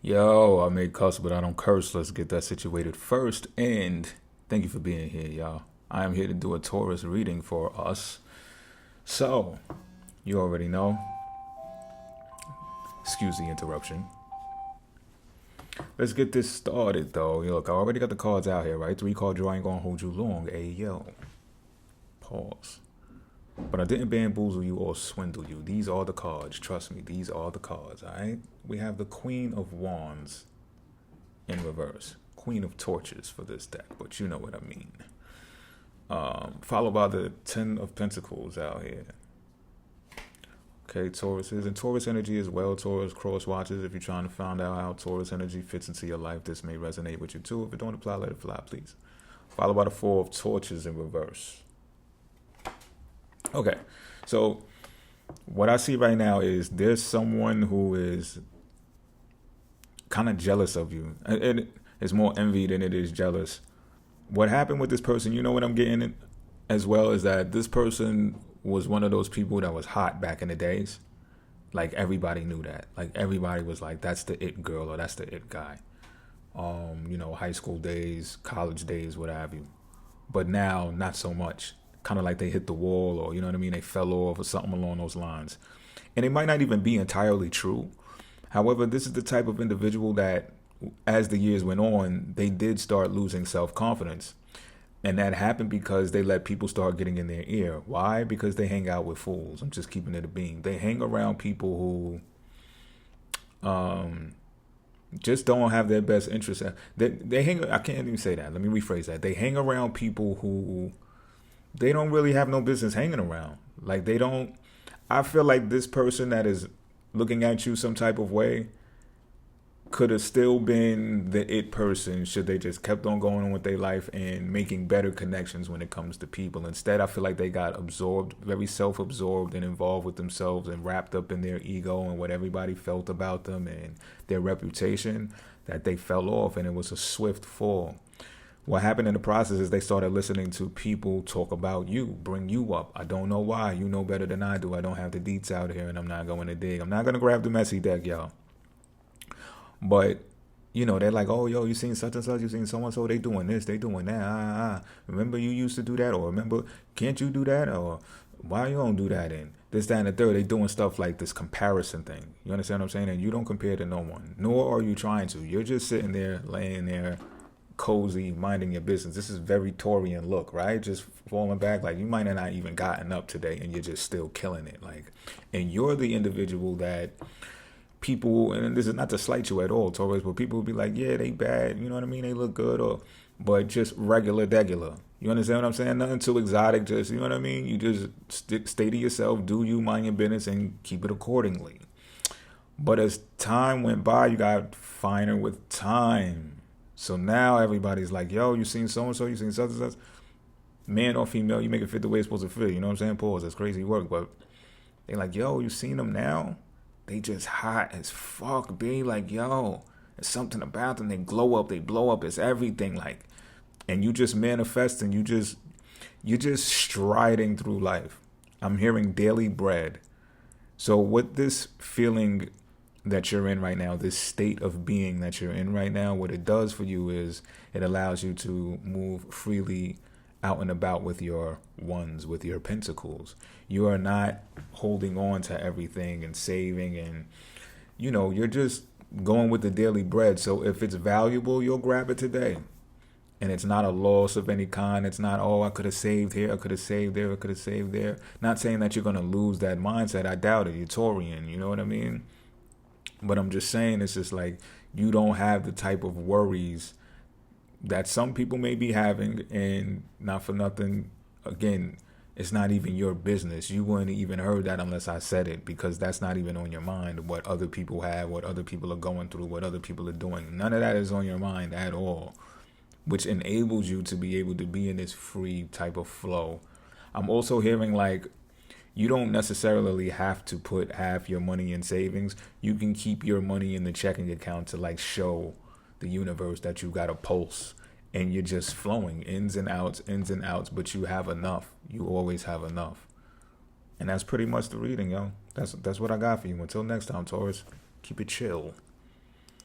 Yo, I may cuss, but I don't curse. Let's get that situated first. And thank you for being here, y'all. I am here to do a Taurus reading for us. So, you already know. Excuse the interruption. Let's get this started, though. Look, I already got the cards out here, right? 3 card draw ain't gonna hold you long. Hey, yo. Pause. But I didn't bamboozle you or swindle you. These are the cards. Trust me, these are the cards, all right? We have the Queen of Wands in reverse. Queen of Torches for this deck, but you know what I mean. Followed by the 10 of Pentacles out here. Okay, Tauruses. And Taurus energy as well. Taurus cross watches. If you're trying to find out how Taurus energy fits into your life, this may resonate with you too. If it don't apply, let it fly, please. Followed by the 4 of Torches in reverse. Okay, so what I see right now is there's someone who is kind of jealous of you. It's more envy than it is jealous. What happened with this person, you know what I'm getting as well, is that this person was one of those people that was hot back in the days. Like everybody knew that. Like everybody was like, that's the it girl or that's the it guy. High school days, college days, what have you. But now, not so much. Kind of like they hit the wall, or you know what I mean, they fell off or something along those lines. And it might not even be entirely true. However, this is the type of individual that as the years went on, they did start losing self-confidence. And that happened because they let people start getting in their ear. Why? Because they hang out with fools. I'm just keeping it a bean. They hang around people who just don't have their best interests. They hang. I can't even say that. Let me rephrase that. They hang around people who they don't really have no business hanging around. Like they don't. I feel like this person that is looking at you some type of way could have still been the it person should they just kept on going on with their life and making better connections when it comes to people. Instead, I feel like they got absorbed, very self-absorbed and involved with themselves and wrapped up in their ego and what everybody felt about them and their reputation, that they fell off, and it was a swift fall. What happened in the process is they started listening to people talk about you, bring you up. I don't know why. You know better than I do. I don't have the deets out here, and I'm not going to dig. I'm not going to grab the messy deck, y'all. But, they're like, oh, yo, you seen such and such, you seen so-and-so, they doing this, they doing that. Remember you used to do that? Or remember, can't you do that? Or why you don't do that? And this, that, and the third, they doing stuff like this comparison thing. You understand what I'm saying? And you don't compare to no one, nor are you trying to. You're just sitting there, laying there, cozy, minding your business. This is very Taurian look, right? Just falling back, like you might have not even gotten up today and you're just still killing it. Like, and you're the individual that people, and this is not to slight you at all, Taurus, but people will be like, yeah, they bad, you know what I mean? They look good, but just regular, degular. You understand what I'm saying? Nothing too exotic, just, you know what I mean? You just stay to yourself, do you, mind your business, and keep it accordingly. But as time went by, you got finer with time. So now everybody's like, yo, you seen so-and-so, you seen such and such. Man or female, you make it fit the way it's supposed to fit. You know what I'm saying? Pause. That's crazy work. But they're like, yo, you seen them now? They just hot as fuck, B. Like, yo, there's something about them. They glow up. They blow up. It's everything. Like, and you just manifest and you're just striding through life. I'm hearing daily bread. So with this feeling that you're in right now, this state of being that you're in right now, what it does for you is it allows you to move freely out and about with your ones, with your pentacles. You are not holding on to everything and saving, and you're just going with the daily bread. So if it's valuable, you'll grab it today. And it's not a loss of any kind. It's not, oh, I could have saved here, I could have saved there, I could have saved there. Not saying that you're going to lose that mindset. I doubt it. You're Taurian, you know what I mean? But I'm just saying, it's just like you don't have the type of worries that some people may be having, and not for nothing, again, it's not even your business. You wouldn't even heard that unless I said it, because that's not even on your mind, what other people have, what other people are going through, what other people are doing. None of that is on your mind at all, which enables you to be able to be in this free type of flow. I'm also hearing like, you don't necessarily have to put half your money in savings. You can keep your money in the checking account to like show the universe that you got a pulse and you're just flowing ins and outs, but you have enough. You always have enough. And that's pretty much the reading, yo. That's what I got for you. Until next time, Taurus, keep it chill.